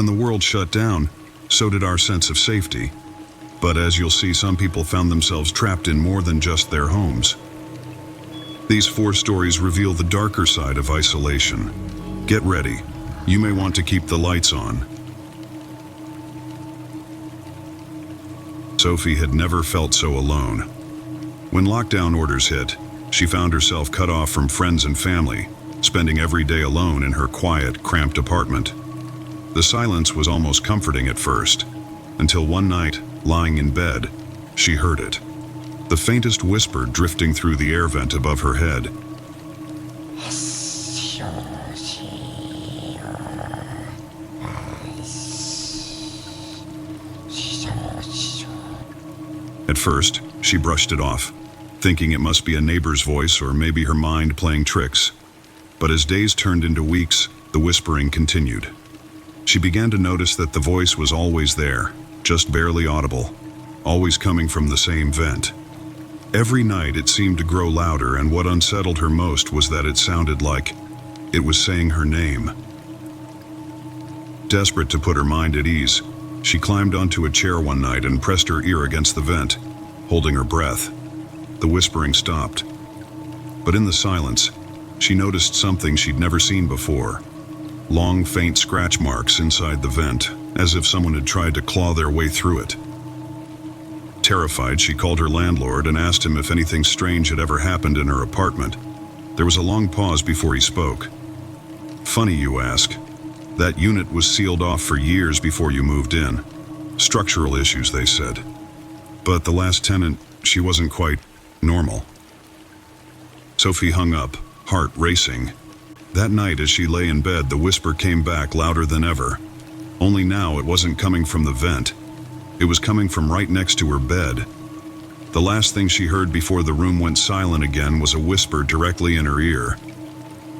When the world shut down, so did our sense of safety. But as you'll see, some people found themselves trapped in more than just their homes. These 4 stories reveal the darker side of isolation. Get ready. You may want to keep the lights on. Sophie had never felt so alone. When lockdown orders hit, she found herself cut off from friends and family, spending every day alone in her quiet, cramped apartment. The silence was almost comforting at first, until one night, lying in bed, she heard it. The faintest whisper drifting through the air vent above her head. At first, she brushed it off, thinking it must be a neighbor's voice or maybe her mind playing tricks. But as days turned into weeks, the whispering continued. She began to notice that the voice was always there, just barely audible, always coming from the same vent. Every night it seemed to grow louder, and what unsettled her most was that it sounded like it was saying her name. Desperate to put her mind at ease, she climbed onto a chair one night and pressed her ear against the vent, holding her breath. The whispering stopped. But in the silence, she noticed something she'd never seen before. Long, faint scratch marks inside the vent, as if someone had tried to claw their way through it. Terrified, she called her landlord and asked him if anything strange had ever happened in her apartment. There was a long pause before he spoke. "Funny you ask. That unit was sealed off for years before you moved in. Structural issues, they said. But the last tenant, she wasn't quite normal." Sophie hung up, heart racing. That night, as she lay in bed, the whisper came back louder than ever. Only now it wasn't coming from the vent. It was coming from right next to her bed. The last thing she heard before the room went silent again was a whisper directly in her ear.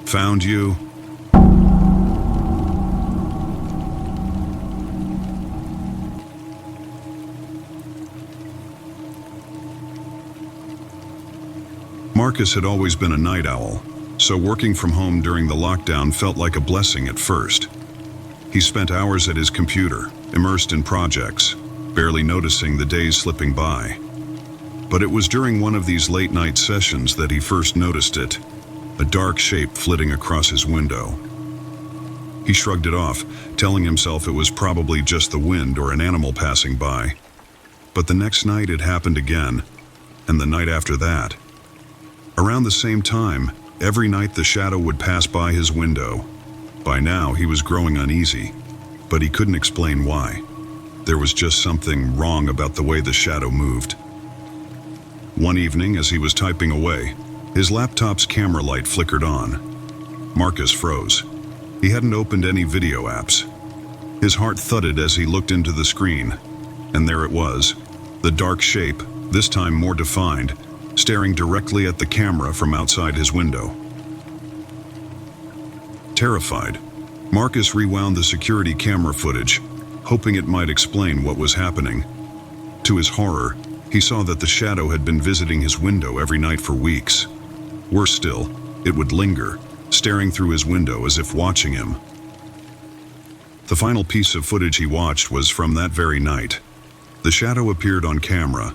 "Found you?" Marcus had always been a night owl, so working from home during the lockdown felt like a blessing at first. He spent hours at his computer, immersed in projects, barely noticing the days slipping by. But it was during one of these late-night sessions that he first noticed it, a dark shape flitting across his window. He shrugged it off, telling himself it was probably just the wind or an animal passing by. But the next night it happened again, and the night after that. Around the same time, every night the shadow would pass by his window. By now he was growing uneasy, but he couldn't explain why. There was just something wrong about the way the shadow moved. One evening, as he was typing away, his laptop's camera light flickered on. Marcus froze. He hadn't opened any video apps. His heart thudded as he looked into the screen, and there it was, the dark shape, this time more defined, staring directly at the camera from outside his window. Terrified, Marcus rewound the security camera footage, hoping it might explain what was happening. To his horror, he saw that the shadow had been visiting his window every night for weeks. Worse still, it would linger, staring through his window as if watching him. The final piece of footage he watched was from that very night. The shadow appeared on camera,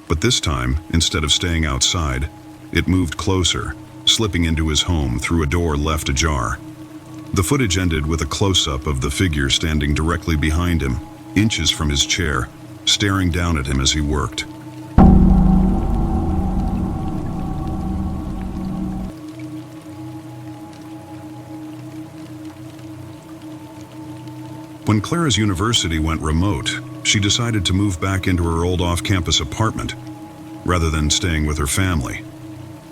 but this time, instead of staying outside, it moved closer, slipping into his home through a door left ajar. The footage ended with a close-up of the figure standing directly behind him, inches from his chair, staring down at him as he worked. When Clara's university went remote, she decided to move back into her old off-campus apartment, rather than staying with her family.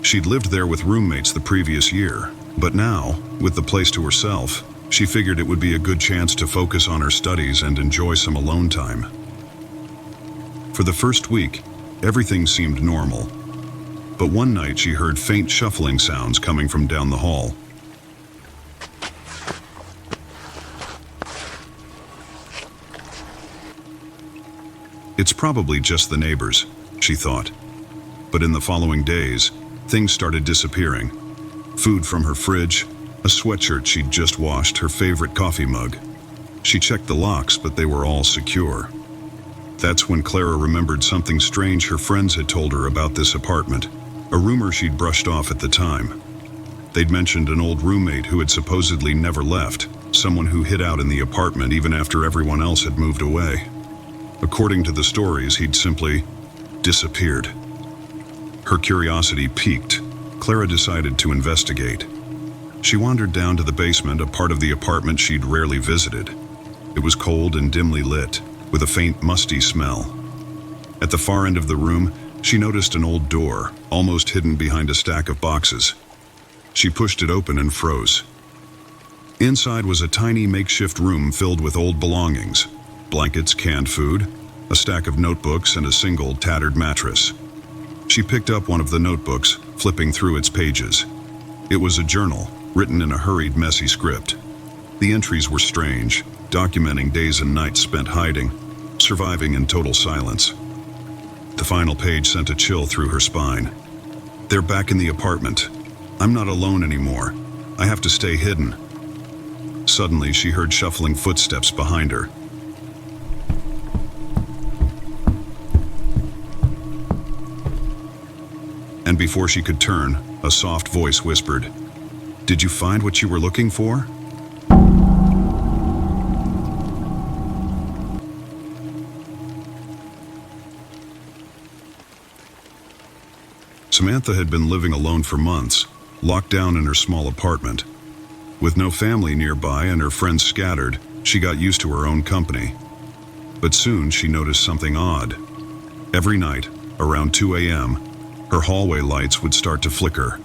She'd lived there with roommates the previous year, but now, with the place to herself, she figured it would be a good chance to focus on her studies and enjoy some alone time. For the first week, everything seemed normal. But one night she heard faint shuffling sounds coming from down the hall. It's probably just the neighbors, she thought. But in the following days, things started disappearing. Food from her fridge, a sweatshirt she'd just washed, her favorite coffee mug. She checked the locks, but they were all secure. That's when Clara remembered something strange her friends had told her about this apartment, a rumor she'd brushed off at the time. They'd mentioned an old roommate who had supposedly never left, someone who hid out in the apartment even after everyone else had moved away. According to the stories, he'd simply disappeared. Her curiosity piqued. Clara decided to investigate. She wandered down to the basement, a part of the apartment she'd rarely visited. It was cold and dimly lit, with a faint, musty smell. At the far end of the room, she noticed an old door, almost hidden behind a stack of boxes. She pushed it open and froze. Inside was a tiny makeshift room filled with old belongings: blankets, canned food, a stack of notebooks, and a single tattered mattress. She picked up one of the notebooks, flipping through its pages. It was a journal, written in a hurried, messy script. The entries were strange, documenting days and nights spent hiding, surviving in total silence. The final page sent a chill through her spine. "They're back in the apartment. I'm not alone anymore. I have to stay hidden." Suddenly, she heard shuffling footsteps behind her. And before she could turn, a soft voice whispered, "Did you find what you were looking for?" Samantha had been living alone for months, locked down in her small apartment. With no family nearby and her friends scattered, she got used to her own company. But soon she noticed something odd. Every night, around 2 a.m., her hallway lights would start to flicker.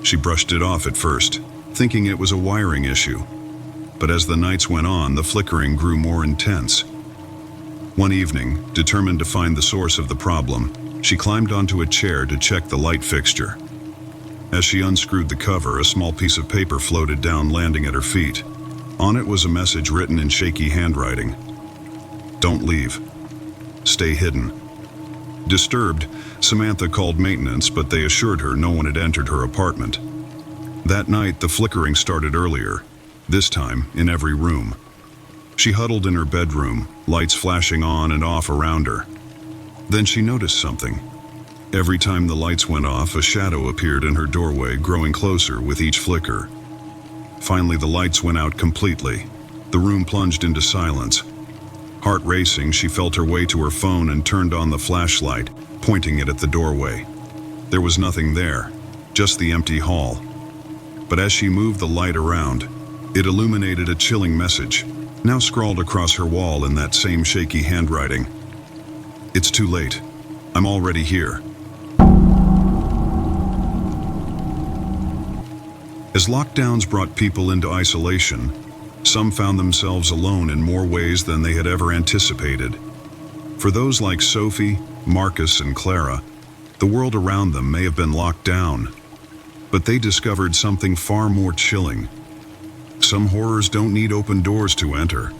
She brushed it off at first, thinking it was a wiring issue. But as the nights went on, the flickering grew more intense. One evening, determined to find the source of the problem, she climbed onto a chair to check the light fixture. As she unscrewed the cover, a small piece of paper floated down, landing at her feet. On it was a message written in shaky handwriting. "Don't leave. Stay hidden." Disturbed, Samantha called maintenance, but they assured her no one had entered her apartment. That night, the flickering started earlier, this time in every room. She huddled in her bedroom, lights flashing on and off around her. Then she noticed something. Every time the lights went off, a shadow appeared in her doorway, growing closer with each flicker. Finally, the lights went out completely. The room plunged into silence. Heart racing, she felt her way to her phone and turned on the flashlight, pointing it at the doorway. There was nothing there, just the empty hall. But as she moved the light around, it illuminated a chilling message, now scrawled across her wall in that same shaky handwriting. "It's too late. I'm already here." As lockdowns brought people into isolation, some found themselves alone in more ways than they had ever anticipated. For those like Sophie, Marcus, and Clara, the world around them may have been locked down, but they discovered something far more chilling. Some horrors don't need open doors to enter.